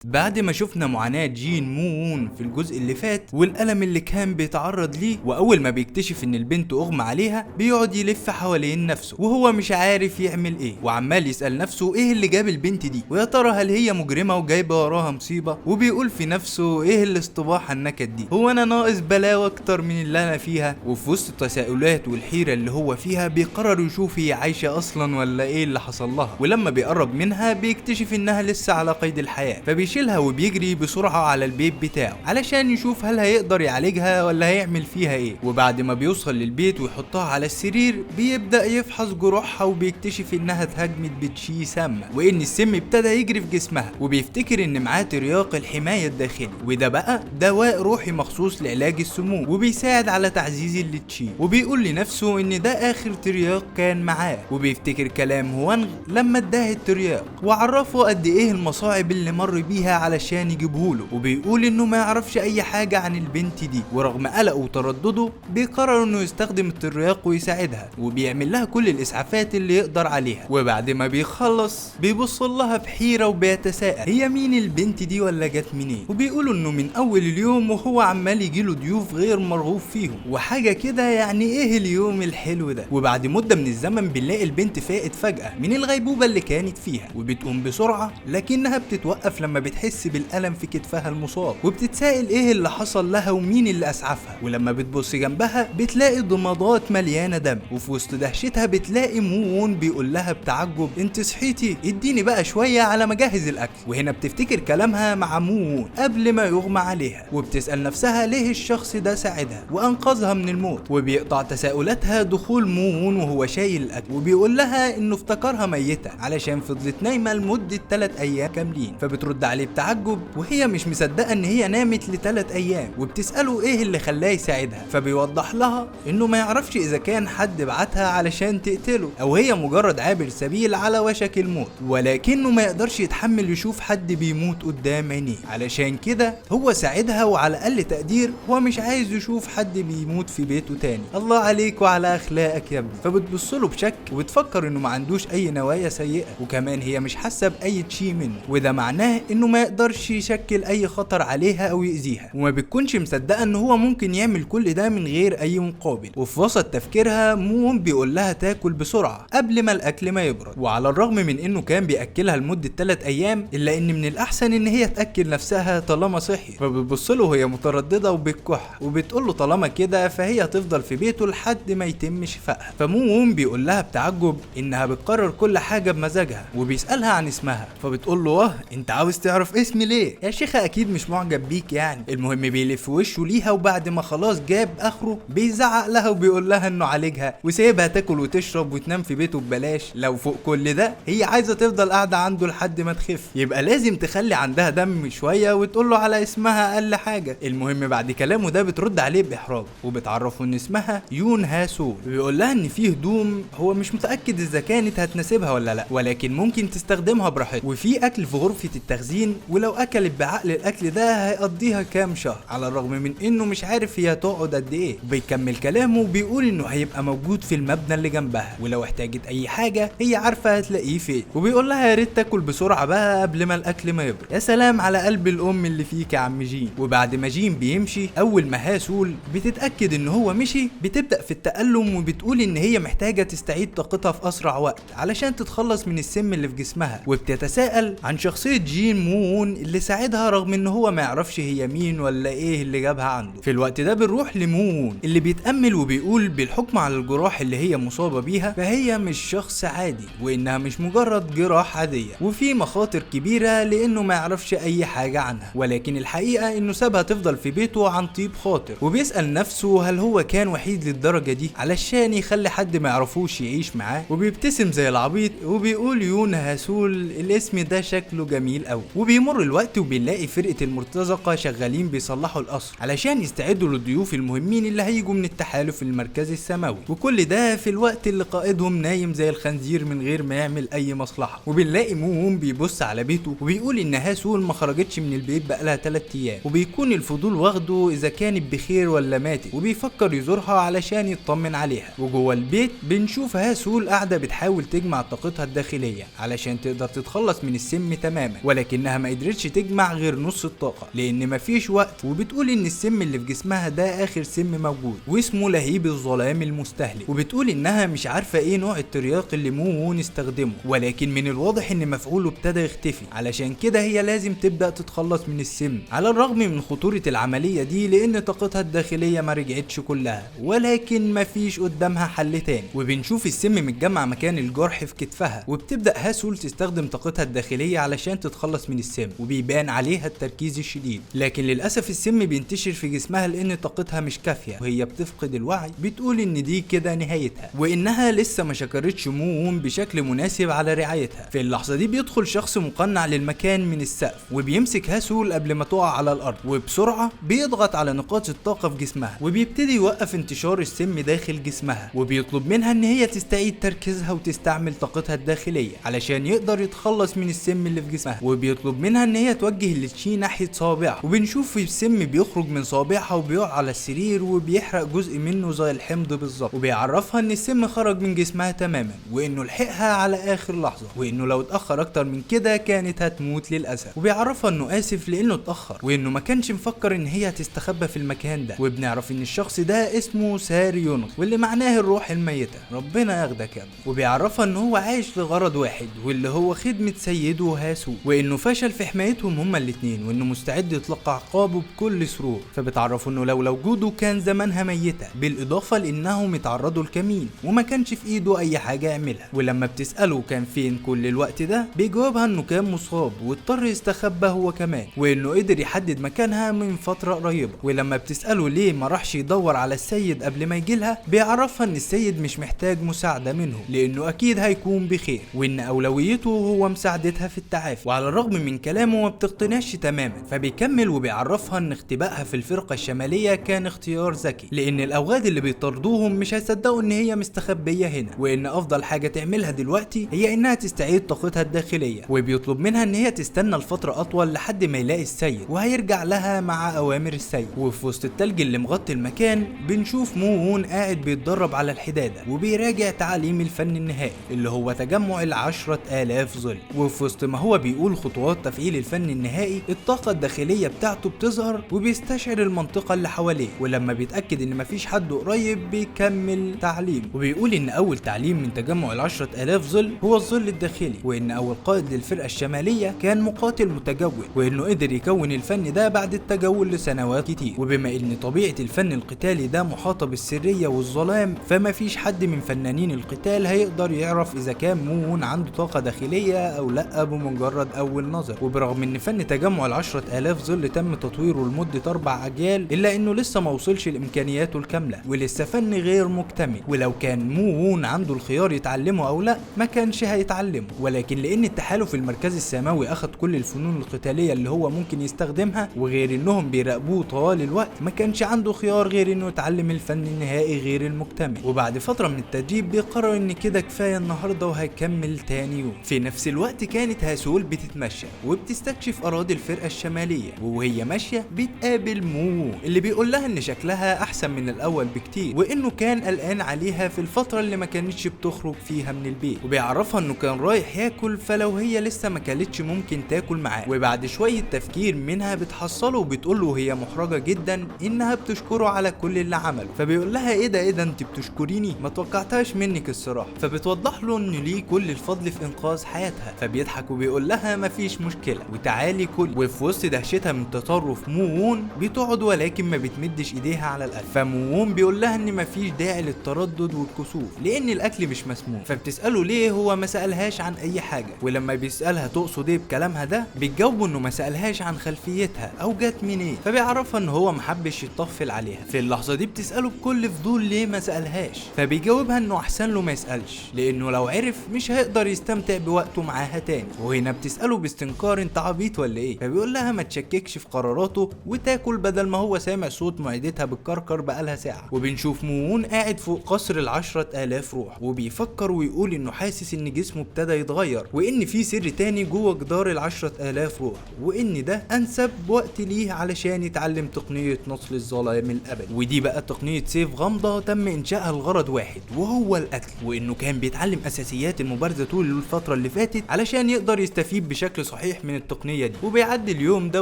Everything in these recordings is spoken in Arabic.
بعد ما شفنا معاناة جين مون في الجزء اللي فات والألم اللي كان بيتعرض ليه، وأول ما بيكتشف إن البنت أغمى عليها بيقعد يلف حوالين نفسه وهو مش عارف يعمل إيه، وعمال يسأل نفسه إيه اللي جاب البنت دي، ويا ترى هل هي مجرمة وجايبة وراها مصيبة، وبيقول في نفسه إيه الاصطباح النكد دي، هو أنا ناقص بلاوة أكتر من اللي أنا فيها. وفي وسط التساؤلات والحيرة اللي هو فيها بيقرر يشوف هي عايشة أصلا ولا إيه اللي حصل لها، ولما بيقرب منها بيكتشف إنها لسه على قيد الحياة، بيشيلها وبيجري بسرعة على البيت بتاعه علشان يشوف هل هيقدر يعالجها ولا هيعمل فيها ايه. وبعد ما بيوصل للبيت ويحطها على السرير بيبدأ يفحص جروحها وبيكتشف انها اتهاجمت بتشي سامة، وان السم ابتدى يجري في جسمها، وبيفتكر ان معاه ترياق الحماية الداخلي، وده بقى دواء روحي مخصوص لعلاج السموم وبيساعد على تعزيز التشي. وبيقول لنفسه ان ده اخر ترياق كان معاه، وبيفتكر كلام هوانغ لما اداه الترياق وعرفه قد ايه المصاعب اللي مر بيها علشان يجيبهوله، وبيقول انه ما يعرفش اي حاجة عن البنت دي، ورغم قلقه وتردده بيقرر انه يستخدم الترياق ويساعدها، وبيعمل لها كل الاسعافات اللي يقدر عليها. وبعد ما بيخلص بيبص لها بحيرة وبيتساءل هي مين البنت دي ولا جت منين، وبيقولوا انه من اول اليوم وهو عمال يجيله ضيوف غير مرغوب فيهم وحاجة كده، يعني ايه اليوم الحلو ده. وبعد مدة من الزمن بنلاقي البنت فاقت فجأة من الغيبوبة اللي كانت فيها، وبتقوم بسرعة لكنها بتتوقف لما بتحس بالألم في كتفها المصاب، وبتتسائل ايه اللي حصل لها ومين اللي اسعفها. ولما بتبص جنبها بتلاقي ضمادات مليانة دم، وفي وسط دهشتها بتلاقي مون بيقول لها بتعجب انت صحيتي، اديني بقى شوية على ما اجهز الاكل. وهنا بتفتكر كلامها مع مون قبل ما يغمى عليها، وبتسأل نفسها ليه الشخص ده ساعدها وانقذها من الموت. وبيقطع تساؤلاتها دخول مون وهو شايل الاكل، وبيقول لها انه افتكرها ميتة علشان فضلت نايمة لمدة 3 ايام كاملين، فبترد عليه بتعجب وهي مش مصدقه ان هي نامت ل3 ايام، وبتساله ايه اللي خلاه يساعدها، فبيوضح لها انه ما يعرفش اذا كان حد بعتها علشان تقتله او هي مجرد عابر سبيل على وشك الموت، ولكنه ما يقدرش يتحمل يشوف حد بيموت قدام عينيه، علشان كده هو ساعدها، وعلى اقل تقدير هو مش عايز يشوف حد بيموت في بيته تاني. الله عليك وعلى اخلاقك يا ابني. فبتبصله بشك وبتفكر انه ما عندوش اي نوايا سيئه، وكمان هي مش حاسه باي شيء منه، وده معناه انه ما يقدرش يشكل اي خطر عليها او يأذيها، وما بتكونش مصدقه ان هو ممكن يعمل كل ده من غير اي مقابل. وفي وسط تفكيرها مون بيقول لها تاكل بسرعه قبل ما الاكل ما يبرد، وعلى الرغم من انه كان بياكلها لمده 3 ايام الا ان من الاحسن ان هي تاكل نفسها طالما صحي. فبتبص له وهي متردده وبتكح، وبتقول له طالما كده فهي هتفضل في بيته لحد ما يتم شفائها. فمون بيقول لها بتعجب انها بتقرر كل حاجه بمزاجها، وبيسالها عن اسمها، فبتقول له انت عاوز تعرف اسمي ليه يا شيخة؟ اكيد مش معجب بيك يعني. المهم بيلف وشه ليها، وبعد ما خلاص جاب اخره بيزعق لها وبيقول لها انه عالجها وسيبها تاكل وتشرب وتنام في بيته ببلاش. لو فوق كل ده هي عايزه تفضل قاعده عنده لحد ما تخف، يبقى لازم تخلي عندها دم شويه وتقول له على اسمها اقل حاجه. المهم بعد كلامه ده بترد عليه باحراج، وبتعرفه ان اسمها يون هاسول، وبيقول لها ان في هدوم هو مش متاكد اذا كانت هتناسبها ولا لا، ولكن ممكن تستخدمها براحتها، وفي اكل في غرفه التخزين ولو اكلت بعقل الاكل ده هيقضيها كام شهر، على الرغم من انه مش عارف هي هتقعد قد ايه. بيكمل كلامه وبيقول انه هيبقى موجود في المبنى اللي جنبها، ولو احتاجت اي حاجه هي عارفه هتلاقيه فين. وبيقول لها يا ريت تاكل بسرعه بقى قبل ما الاكل ما يبرد. يا سلام على قلب الام اللي فيك يا عم جين. وبعد ما جين بيمشي اول ما هاسول بتتاكد ان هو مشي بتبدا في التألم، وبتقول ان هي محتاجه تستعيد طاقتها في اسرع وقت علشان تتخلص من السم اللي في جسمها، وبتتساءل عن شخصيه جين مون اللي ساعدها رغم ان هو ما يعرفش هي مين ولا ايه اللي جابها عنده. في الوقت ده بنروح لمون اللي بيتأمل وبيقول بالحكم على الجراح اللي هي مصابة بيها فهي مش شخص عادي، وانها مش مجرد جراح عادية، وفي مخاطر كبيرة لانه ما يعرفش اي حاجة عنها، ولكن الحقيقة انه سابها تفضل في بيته عن طيب خاطر. وبيسأل نفسه هل هو كان وحيد للدرجة دي علشان يخلي حد ما يعرفوش يعيش معاه، وبيبتسم زي العبيط وبيقول يون هاسول الاسم ده شكله جميل قوي. وبيمر الوقت وبنلاقي فرقة المرتزقة شغالين بيصلحوا القصر علشان يستعدوا للضيوف المهمين اللي هيجوا من التحالف المركزي السماوي، وكل ده في الوقت اللي قائدهم نايم زي الخنزير من غير ما يعمل اي مصلحة. وبنلاقي مون بيبص على بيته وبيقول ان هاسول ما خرجتش من البيت بقالها 3 ايام، وبيكون الفضول واخده اذا كانت بخير ولا ماتت، وبيفكر يزورها علشان يطمن عليها. وجوه البيت بنشوف هاسول قاعدة بتحاول تجمع طاقتها الداخلية علشان تقدر تتخلص من السم تماما، ولكنها وانها ما قدرتش تجمع غير نص الطاقه لان مفيش وقت، وبتقول ان السم اللي في جسمها ده اخر سم موجود واسمه لهيب الظلام المستهلك، وبتقول انها مش عارفه ايه نوع الترياق اللي مو وون استخدمه، ولكن من الواضح ان مفعوله ابتدى يختفي، علشان كده هي لازم تبدا تتخلص من السم على الرغم من خطوره العمليه دي لان طاقتها الداخليه ما رجعتش كلها، ولكن مفيش قدامها حل تاني. وبنشوف السم متجمع مكان الجرح في كتفها، وبتبدا هاسول تستخدم طاقتها الداخليه علشان تتخلص من السم، وبيبان عليها التركيز الشديد، لكن للاسف السم بينتشر في جسمها لان طاقتها مش كافيه وهي بتفقد الوعي. بتقول ان دي كده نهايتها وانها لسه ما شكرتش مو وون بشكل مناسب على رعايتها. في اللحظه دي بيدخل شخص مقنع للمكان من السقف وبيمسك هاسول قبل ما تقع على الارض، وبسرعه بيضغط على نقاط الطاقه في جسمها وبيبتدي يوقف انتشار السم داخل جسمها، وبيطلب منها ان هي تستعيد تركيزها وتستعمل طاقتها الداخليه علشان يقدر يتخلص من السم اللي في جسمها، وبيطلب منها ان هي توجه التشي ناحيه صوابعها، وبنشوف السم بيخرج من صوابعها وبيقع على السرير وبيحرق جزء منه زي الحمض بالظبط، وبيعرفها ان السم خرج من جسمها تماما وانه لحقها على اخر لحظه، وانه لو اتاخر اكتر من كده كانت هتموت للاسف، وبيعرفها انه اسف لانه اتاخر وانه ما كانش مفكر ان هي هتستخبى في المكان ده. وبنعرف ان الشخص ده اسمه ساري يونغ واللي معناه الروح الميته، ربنا ياخدك يا ابني. وبيعرفها ان هو عايش لغرض واحد واللي هو خدمه سيده هاسو، وانه فشل في حمايتهم هما الاثنين وانه مستعد يتلقى عقابه بكل سرور. فبتعرفه انه لولا وجوده كان زمانها ميته، بالاضافه لانهم اتعرضوا لكمين وما كانش في ايده اي حاجه يعملها. ولما بتساله كان فين كل الوقت ده بيجاوبها انه كان مصاب واضطر يستخبى هو كمان، وانه قدر يحدد مكانها من فتره قريبه. ولما بتساله ليه ما راحش يدور على السيد قبل ما يجيلها بيعرفها ان السيد مش محتاج مساعده منه لانه اكيد هيكون بخير، وان اولويته هو مساعدتها في التعافي. وعلى الرغم من كلامه ما بتقتنعش تماما، فبيكمل وبيعرفها ان اختبائها في الفرقه الشماليه كان اختيار ذكي، لان الاوغاد اللي بيطاردوهم مش هيصدقوا ان هي مستخبيه هنا، وان افضل حاجه تعملها دلوقتي هي انها تستعيد طاقتها الداخليه. وبيطلب منها ان هي تستنى لفتره اطول لحد ما يلاقي السيد وهيرجع لها مع اوامر السيد. وفي وسط التلج اللي مغطي المكان بنشوف مو وون قاعد بيتدرب على الحداده وبيراجع تعاليم الفن النهائي اللي هو تجمع ال10,000 ظل. وفي وسط ما هو بيقول خطوات تفعيل الفن النهائي الطاقه الداخليه بتاعته بتظهر وبيستشعر المنطقه اللي حواليه، ولما بيتاكد ان مفيش حد قريب بيكمل تعليم، وبيقول ان اول تعليم من تجمع ال10,000 ظل هو الظل الداخلي، وان اول قائد للفرقه الشماليه كان مقاتل متجول، وانه قدر يكون الفن ده بعد التجول لسنوات كتير. وبما ان طبيعه الفن القتالي ده محاطه بالسريه والظلام، فما فيش حد من فنانين القتال هيقدر يعرف اذا كان مو وون عنده طاقه داخليه او لا بمجرد اول نظر. وبرغم ان فن تجمع ال10,000 ظل تم تطويره لمده 4 اجيال الا انه لسه ما وصلش لامكانياته الكامله ولسه فن غير مكتمل، ولو كان مو وون عنده الخيار يتعلمه او لا ما كانش هيتعلمه، ولكن لان التحالف المركزي السماوي اخد كل الفنون القتاليه اللي هو ممكن يستخدمها وغير انهم بيراقبوه طوال الوقت ما كانش عنده خيار غير انه يتعلم الفن النهائي غير المكتمل. وبعد فتره من التدريب بيقرر ان كده كفايه النهارده وهيكمل تاني يوم. في نفس الوقت كانت هاسول بتتمشى وبتستكشف اراضي الفرقه الشماليه، وهي ماشيه بتقابل مو اللي بيقول لها ان شكلها احسن من الاول بكتير وانه كان قلقان عليها في الفتره اللي ما كانتش بتخرج فيها من البيت، وبيعرفها انه كان رايح ياكل فلو هي لسه ما كلتش ممكن تاكل معاه. وبعد شويه تفكير منها بتحصله وبتقول له هي محرجه جدا انها بتشكره على كل اللي عمله، فبيقول لها ايه ده انت بتشكريني؟ ما توقعتهاش منك الصراحه. فبتوضح له ان ليه كل الفضل في انقاذ حياتها، فبيضحك وبيقول لها مفيش مشكله وتعالي كل. وفي وسط دهشتها من تصرف مو وون بتقعد ولكن ما بتمدش ايديها على الاكل، فمو وون بيقول لها ان مفيش داعي للتردد والكسوف لان الاكل مش مسموح. فبتساله ليه هو ما سالهاش عن اي حاجه، ولما بيسالها تقصد ايه بكلامها ده بتجاوبه انه ما سالهاش عن خلفيتها او جت منين، فبيعرفها ان هو محبش يطفل عليها. في اللحظه دي بتساله بكل فضول ليه ما سالهاش، فبيجاوبها انه احسن له ما يسالش لانه لو عرف مش هيقدر يستمتع بوقته معاها تاني. وهنا بتساله باستنكار انت عبيط ولا ايه، فبيقول لها ما تشككش في قراراته وتاكل بدل ما هو سامع صوت معدتها بالكركر بقالها ساعه. وبنشوف مو وون قاعد فوق قصر ال10,000 روح وبيفكر ويقول انه حاسس ان جسمه ابتدى يتغير وان في سر تاني جوه جدار ال10,000 روح، وان ده انسب وقت ليه علشان يتعلم تقنيه نصل الظلام الابدي. ودي بقى تقنيه سيف غامضه تم انشائها لغرض واحد وهو القتل، وانه كان بيتعلم اساسيات المبارزه طول الفتره اللي فاتت علشان يقدر يستفيد بشكل صحيح صحيح من التقنية دي. وبيعدي اليوم ده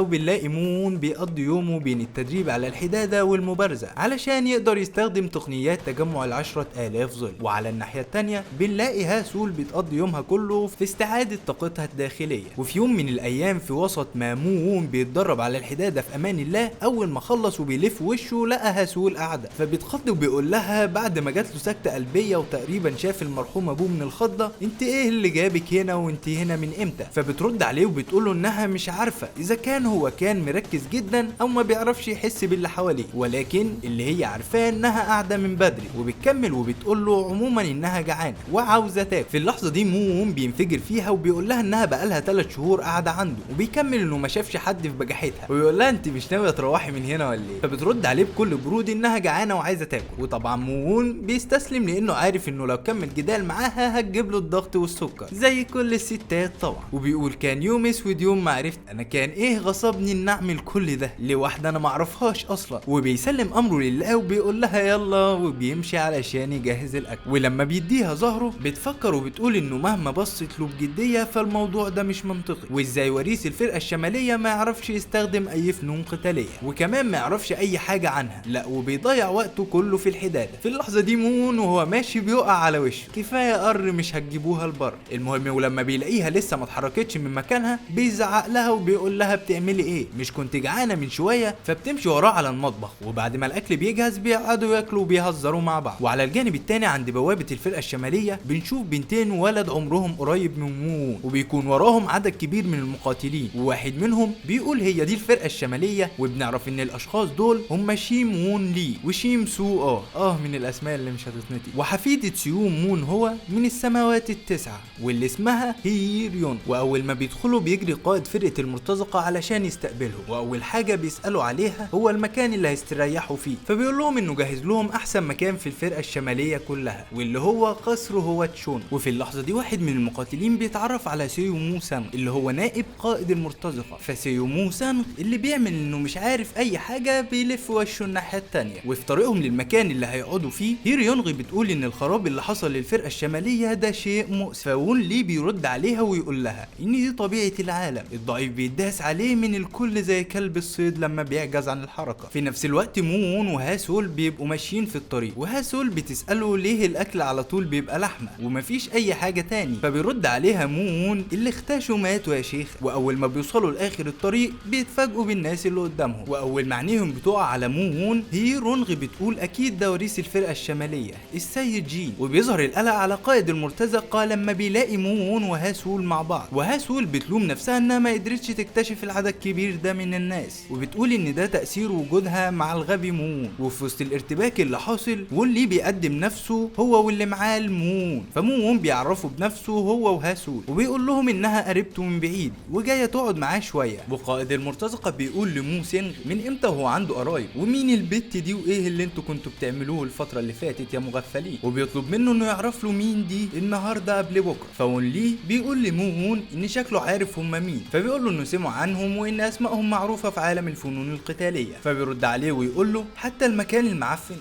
وبنلاقي مون بيقضي يومه بين التدريب على الحدادة والمبارزة علشان يقدر يستخدم تقنيات تجمع ال10,000 ظل. وعلى الناحية التانية بنلاقي هاسول بتقضي يومها كله في استعادة طاقتها الداخلية. وفي يوم من الأيام في وسط ما مون بيتدرب على الحدادة في أمان الله، أول ما خلص وبيلف وشه لقى هاسول قاعدة، فبيتخض وبيقول لها بعد ما جات له سكتة قلبية وتقريبا شاف المرحوم أبوه من الخضة: انت ايه اللي جابك هنا وانت هنا من امتى؟ فبترد عليه وبتقول له انها مش عارفة اذا كان هو كان مركز جدا او ما بيعرفش يحس باللي حواليه، ولكن اللي هي عارفاه انها قاعدة من بدري. وبتكمل وبتقول له عموما انها جعانة وعاوزة تاكل. في اللحظة دي مون بينفجر فيها وبيقول لها انها بقالها 3 شهور قاعدة عنده، وبيكمل انه ما شافش حد في بجاحتها، ويقول لها انت مش ناوية تروحي من هنا ولا ايه؟ فبترد عليه بكل برود انها جعانة وعايزة تاكل. وطبعا مون بيستسلم لانه عارف انه لو كمل جدال معاها هتجيب له الضغط والسكر زي كل الستات طبعا. وبيقول كان يوم اسود يوم ما عرفت انا كان ايه غصبني ان اعمل كل ده لواحده انا ما اعرفهاش اصلا. وبيسلم امره لله وبيقول لها يلا، وبيمشي علشان يجهز الاكل. ولما بيديها ظهره بتفكر وبتقول انه مهما بصت له بجديه فالموضوع ده مش منطقي، وازاي وريث الفرقه الشماليه ما يعرفش يستخدم اي فنون قتاليه، وكمان ما يعرفش اي حاجه عنها، لا وبيضيع وقته كله في الحداده. في اللحظه دي مون وهو ماشي بيقع على وشه: كفايه قر مش هتجيبوها لبر. المهم ولما بيلاقيها لسه ما اتحركتش من مكانها بيزعق لها وبيقول لها بتعملي ايه؟ مش كنت جعانه من شويه؟ فبتمشي وراه على المطبخ، وبعد ما الاكل بيجهز بيقعدوا ياكلوا وبيهزروا مع بعض. وعلى الجانب التاني عند بوابه الفرقه الشماليه بنشوف بنتين وولد عمرهم قريب من مون، وبيكون وراهم عدد كبير من المقاتلين، وواحد منهم بيقول هي دي الفرقه الشماليه. وبنعرف ان الاشخاص دول هم شيم مون لي وشيم سو من الاسماء اللي مش هتتنطق، وحفيده سيوم مون هو من السماوات التسعه واللي اسمها هيريون. واول ما بيدخلوا بيجري قائد فرقه المرتزقه علشان يستقبلهم، واول حاجه بيسالوا عليها هو المكان اللي هيستريحوا فيه. فبيقول لهم انه جهز لهم احسن مكان في الفرقه الشماليه كلها واللي هو قصر هو تشون. وفي اللحظه دي واحد من المقاتلين بيتعرف على سيومو سانغ اللي هو نائب قائد المرتزقه. فسيومو سانغ اللي بيعمل انه مش عارف اي حاجه بيلف وشه الناحيه التانيه. وفي طريقهم للمكان اللي هيقعدوا فيه هيريونغ بتقول ان الخراب اللي حصل للفرقه الشماليه ده شيء مؤسف. فون لي بيرد عليها ويقول لها ان دي طبيعه العالم، الضعيف بيداس عليه من الكل زي كلب الصيد لما بيعجز عن الحركه. في نفس الوقت مون وهاسول بيبقوا ماشيين في الطريق، وهاسول بتساله ليه الاكل على طول بيبقى لحمه ومفيش اي حاجه تاني. فبيرد عليها مون اللي اختاشوا ماتوا يا شيخ. واول ما بيوصلوا لاخر الطريق بيتفاجئوا بالناس اللي قدامهم، واول ما عينيهم بتقع على مون هيرونغ بتقول اكيد ده وريث الفرقه الشماليه السيد جين. وبيظهر القلق على قائد المرتزقه لما بيلاقي مون وهاسول مع بعض، وهاسول بتلوم نفسها انها ما قدرتش تكتشف العدد الكبير ده من الناس، وبتقول ان ده تاثير وجودها مع الغبي مون. وفي وسط الارتباك اللي حاصل واللي بيقدم نفسه هو واللي معاه المون، فمون بيعرفوا بنفسه هو وهاسول وبيقول لهم انها قريبته من بعيد وجايه تقعد معاه شويه. وقائد المرتزقه بيقول لمو سينغ من امتى هو عنده قرايب، ومين البت دي وايه اللي انتوا كنتوا بتعملوه الفتره اللي فاتت يا مغفلين، وبيطلب منه انه يعرف له مين دي النهارده قبل بكره. فون لي بيقول لمون ان شكله عارف هم مين، فبيقول له انه سمع عنهم وان اسمائهم معروفه في عالم الفنون القتاليه. فبيرد عليه ويقول له حتى المكان المعفن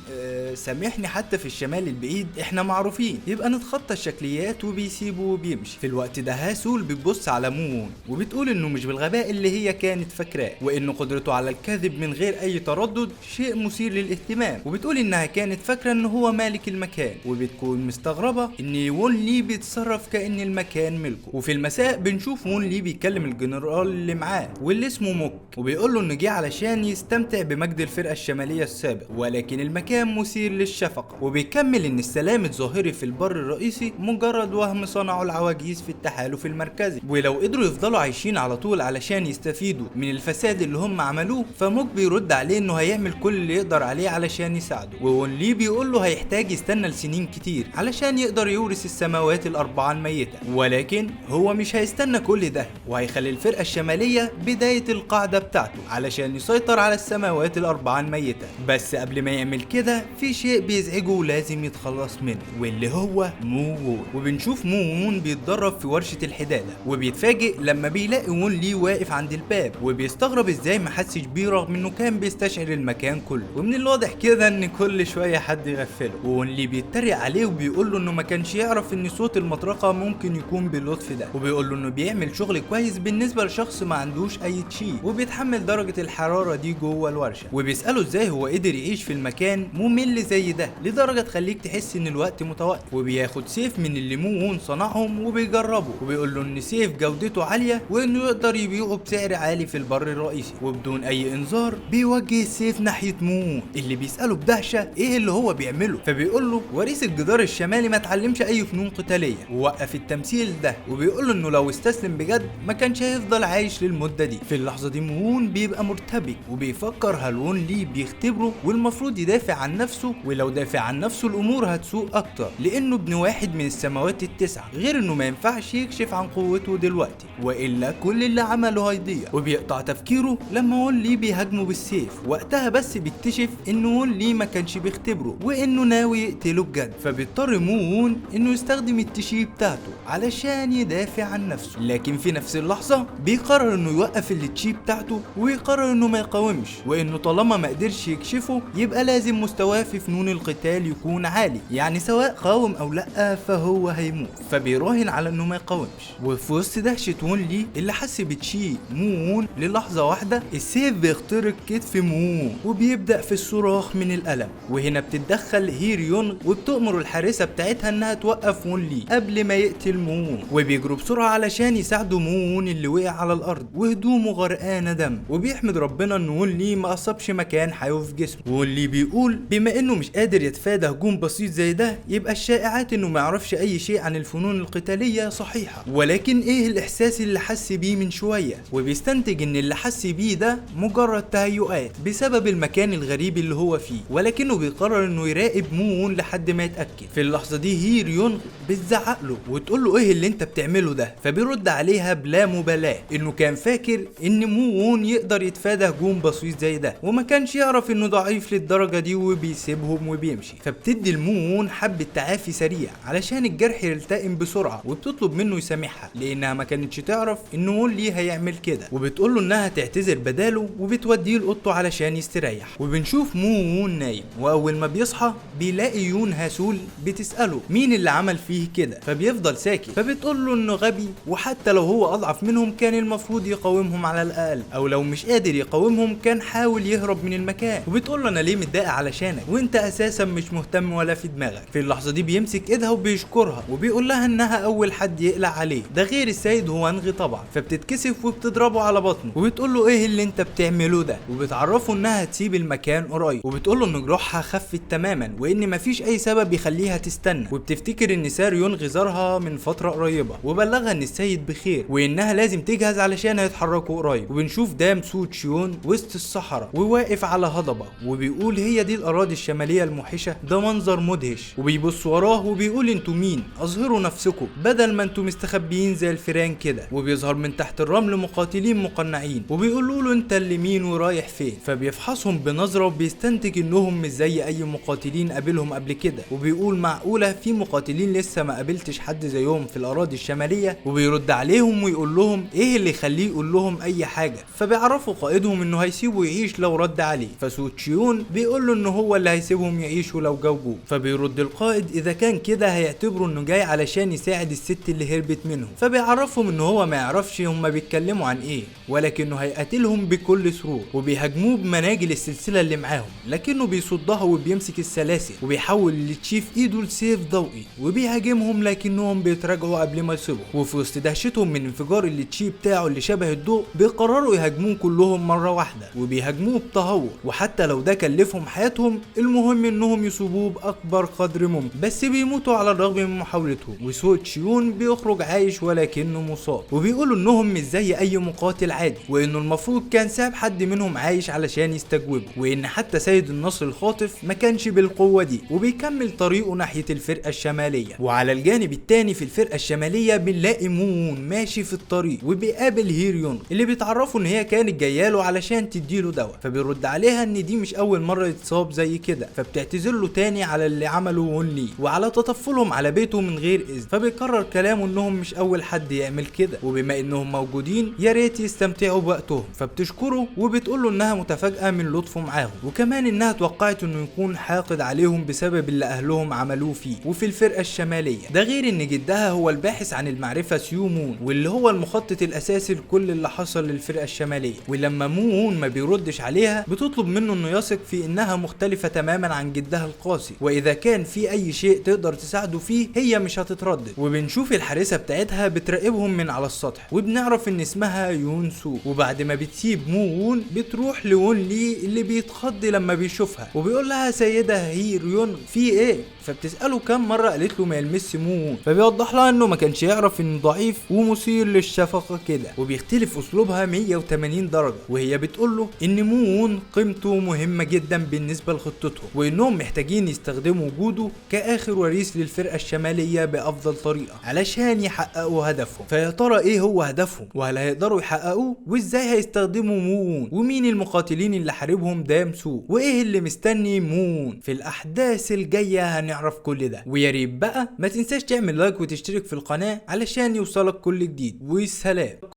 سامحني حتى في الشمال البعيد احنا معروفين، يبقى نتخطى الشكليات. وبيسيبه وبيمشي. في الوقت ده هاسول بتبص على مون وبتقول انه مش بالغباء اللي هي كانت فاكراه، وانه قدرته على الكذب من غير اي تردد شيء مثير للاهتمام. وبتقول انها كانت فاكره ان هو مالك المكان، وبتكون مستغربه ان وون لي بيتصرف كأن المكان ملكه. وفي المساء بنشوف وون لي بيكلم الجنرال اللي معاه واللي اسمه موك، وبيقول له انه جه علشان يستمتع بمجد الفرقه الشماليه السابق، ولكن المكان مثير للشفقه. وبيكمل ان السلام الظاهري في البر الرئيسي مجرد وهم صنعه العواجيز في التحالف المركزي، ولو قدروا يفضلوا عايشين على طول علشان يستفيدوا من الفساد اللي هم عملوه. فموك بيرد عليه انه هيعمل كل اللي يقدر عليه علشان يساعده، وون لي بيقول له هيحتاج يستنى لسنين كتير علشان يقدر يورث السماوات الاربعه الميته، ولكن هو مش هيستنى كل ده، وهيخلي الفرقه الشماليه بدايه القاعده بتاعته علشان يسيطر على السماوات الاربعه الميته. بس قبل ما يعمل كده في شيء بيزعجه ولازم يتخلص منه، واللي هو مو. وبنشوف مون بيتدرب في ورشه الحداده، وبيتفاجئ لما بيلاقي وون لي واقف عند الباب، وبيستغرب ازاي ما حسش بيه رغم انه كان بيستشعر المكان كله. ومن الواضح كده ان كل شويه حد يغفله. وون لي بيتريق عليه وبيقول له انه ما كانش يعرف ان صوت المطرقه ممكن يكون باللطف ده، وبيقول له انه بيعمل شغل شغل كويس بالنسبه لشخص ما عندوش اي تشي وبيتحمل درجه الحراره دي جوه الورشه. وبيساله ازاي هو قدر يعيش في المكان ممل زي ده لدرجه تخليك تحس ان الوقت متوقف. وبياخد سيف من اللي مون صنعهم وبيجربه، وبيقول له ان سيف جودته عاليه وانه يقدر يبيعه بسعر عالي في البر الرئيسي. وبدون اي انذار بيوجه السيف ناحيه مون اللي بيساله بدهشه ايه اللي هو بيعمله. فبيقول له وريث الجدار الشمالي ما اتعلمش اي فنون قتاليه ووقف التمثيل ده، وبيقول له انه لو استسلم بجد ما كانش هيفضل عايش للمده دي. في اللحظه دي مون بيبقى مرتبك وبيفكر هل وون لي بيختبره والمفروض يدافع عن نفسه، ولو دافع عن نفسه الامور هتسوء اكتر لانه ابن واحد من السماوات التسعه، غير انه ما ينفعش يكشف عن قوته دلوقتي والا كل اللي عمله هيضيع. وبيقطع تفكيره لما وون لي بيهاجمه بالسيف، وقتها بس بيكتشف ان وون لي ما كانش بيختبره وانه ناوي يقتله بجد. فبيضطر مون انه يستخدم التشي بتاعته علشان يدافع عن نفسه، لكن في نفس اللحظه بيقرر انه يوقف التشي بتاعته ويقرر انه ما يقاومش، وانه طالما ما قدرش يكشفه يبقى لازم مستواه في فنون القتال يكون عالي، يعني سواء قاوم او لا فهو هيموت. فبيراهن على انه ما يقاومش. وفي وسط دهشه وون لي اللي حس بتشي مون للحظه واحده السيف بيخترق كتف مون وبيبدا في الصراخ من الالم. وهنا بتتدخل هير يونغ وبتأمر الحارسه بتاعتها انها توقف وون لي قبل ما يقتل مون، وبيجروا بسرعه علشان يساعدوا مون اللي وقع على الارض وهدومه غرقانه دم. وبيحمد ربنا ان وون لي ما اصابش مكان حيوي في جسمه. وون لي بيقول بما انه مش قادر يتفادى هجوم بسيط زي ده يبقى الشائعات انه ما يعرفش اي شيء عن الفنون القتاليه صحيحه، ولكن ايه الاحساس اللي حس بيه من شويه؟ وبيستنتج ان اللي حس بيه ده مجرد تهيؤات بسبب المكان الغريب اللي هو فيه، ولكنه بيقرر انه يراقب مون لحد ما يتاكد. في اللحظه دي هير يونغ بتزعق له وتقول له ايه اللي انت بتعمله ده؟ فبيرد عليها بلا مبالاه انه كان فاكر ان مون يقدر يتفادى هجوم بسيط زي ده وما كانش يعرف انه ضعيف للدرجه دي وبيسيبهم وبيمشي. فبتدي لمون حبه تعافي سريع علشان الجرح يلتئم بسرعه، وبتطلب منه يسامحها لانها ما كانتش تعرف ان وون لي هيعمل كده، وبتقول له انها تعتذر بداله وبتوديه لاوضته علشان يستريح. وبنشوف مون نايم، واول ما بيصحى بيلاقي يون هاسول بتساله مين اللي عمل فيه كده، فبيفضل ساكت. فبتقول له انه غبي وحتى لو هو اضعف منهم كان المفروض يقاومهم على الاقل، او لو مش قادر يقاومهم كان حاول يهرب من المكان. وبتقول له انا ليه متضايقه علشانك وانت اساسا مش مهتم ولا في دماغك. في اللحظه دي بيمسك ايدها وبيشكرها وبيقول لها انها اول حد يقلع عليه، ده غير السيد هوانغ طبعا. فبتتكسف وبتضربه على بطنه وبتقول له ايه اللي انت بتعمله ده، وبتعرفه انها تسيب المكان قريب، وبتقول له ان جروحها خفت تماما وان مفيش اي سبب يخليها تستنى. وبتفتكر ان سار يونغ زارها من فتره قريبه وبلغها ان السيد بخير وانها لازم تجهز علشان هيتحركوا قريب. وبنشوف دام سو تشيون وسط الصحراء وواقف على هضبه وبيقول هي دي الاراضي الشماليه الموحشه، ده منظر مدهش. وبيبص وراه وبيقول انتوا مين؟ اظهروا نفسكم بدل ما انتوا مستخبيين زي الفيران كده. وبيظهر من تحت الرمل مقاتلين مقنعين وبيقولوا له انت اللي مين ورايح فين. فبيفحصهم بنظره وبيستنتج انهم مش زي اي مقاتلين قابلهم قبل كده، وبيقول معقوله في مقاتلين لسه ما قابلتش حد زيهم في الاراضي الشماليه. وبيرد عليهم ويقول لهم ايه اللي يخليه يقول لهم اي حاجه. فبيعرفوا قائدهم انه هيسيبه يعيش لو رد عليه. فسو تشيون بيقول له انه هو اللي هيسيبهم يعيشوا لو جاوبوه. فبيرد القائد اذا كان كده هيعتبروا انه جاي علشان يساعد الست اللي هربت منهم. فبيعرفهم انه هو ما يعرفش هم بيتكلموا عن ايه، ولكنه هيقاتلهم بكل سرور. وبيهاجموه بمناجل السلسله اللي معاهم، لكنه بيصدها وبيمسك السلاسل وبيحول لتشيف ايده لسيف ضوئي وبيهاجمهم، لكنهم بيتراجعوا قبل ما يصيبوا. وفي وسط دهشتهم من انفجار التشي بتاعه اللي شبه الضوء بيقرروا يهاجموه كلهم مره واحده وبيهاجموه بتهور، وحتى لو ده كلفهم حياتهم المهم انهم يصيبوه باكبر قدر ممكن، بس بيموتوا على الرغم من محاولتهم. وسو تشيون بيخرج عايش ولكنه مصاب، وبيقولوا انهم مش زي اي مقاتل عادي وانه المفروض كان ساب حد منهم عايش علشان يستجوبه، وان حتى سيد النصر الخاطف ما كانش بالقوه دي. وبيكمل طريقه ناحيه الفرقه الشماليه. وعلى الجانب التاني في الفرقه الشماليه بنلاقي مون ماشي في الطريق وبيقابل هير يونغ اللي بيتعرفوا ان هي كانت جاياله علشان تديله دواء. فبيرد عليها ان دي مش اول مره يتصاب زي كده، فبتعتذر له تاني على اللي عمله وون لي وعلى تطفلهم على بيته من غير اذن. فبيقرر كلامه انهم مش اول حد يعمل كده، وبما انهم موجودين يا ريت يستمتعوا بوقتهم. فبتشكره وبتقول له انها متفاجئه من لطفه معاهم، وكمان انها توقعت انه يكون حاقد عليهم بسبب اللي اهلهم عملوه فيه وفي الفرقه الشماليه، ده غير ان جدها هو الباحث عن المعرفه سيو مون واللي هو المخطط الاساسي لكل اللي حصل للفرقه الشماليه. ولما مون ما بيردش عليها بتطلب منه انه يثق في انها مختلفه تماما عن جدها القاسي، واذا كان في اي شيء تقدر تساعده فيه هي مش هتتردد. وبنشوف الحارسه بتاعتها بتراقبهم من على السطح، وبنعرف ان اسمها يون سو. وبعد ما بتسيب مون بتروح لون لي اللي بيتخض لما بيشوفها، وبيقول لها سيده هيريون في ايه؟ فبتساله كم مره قالت له ما يلمس مون، فبيوضح لها انه ما كانش يعرف انه ضعيف ومثير للشفقه كده. وبيختلف اسلوبها 180 درجه، وهي بتقول له ان مون قيمته مهمه جدا بالنسبه لخطتهم، وانهم محتاجين يستخدموا وجوده كاخر وريث للفرقه الشماليه بافضل طريقه علشان يحققوا هدفهم. فيا ترى ايه هو هدفهم؟ وهل هيقدروا يحققوه؟ وازاي هيستخدموا مون؟ ومين المقاتلين اللي حاربهم دام سو؟ وايه اللي مستني مون؟ في الاحداث الجايه هنعرف كل ده. ويا ريت بقى ما تنساش تعمل لايك وتشترك في القناه علشان يوصلك كل جديد. والسلام.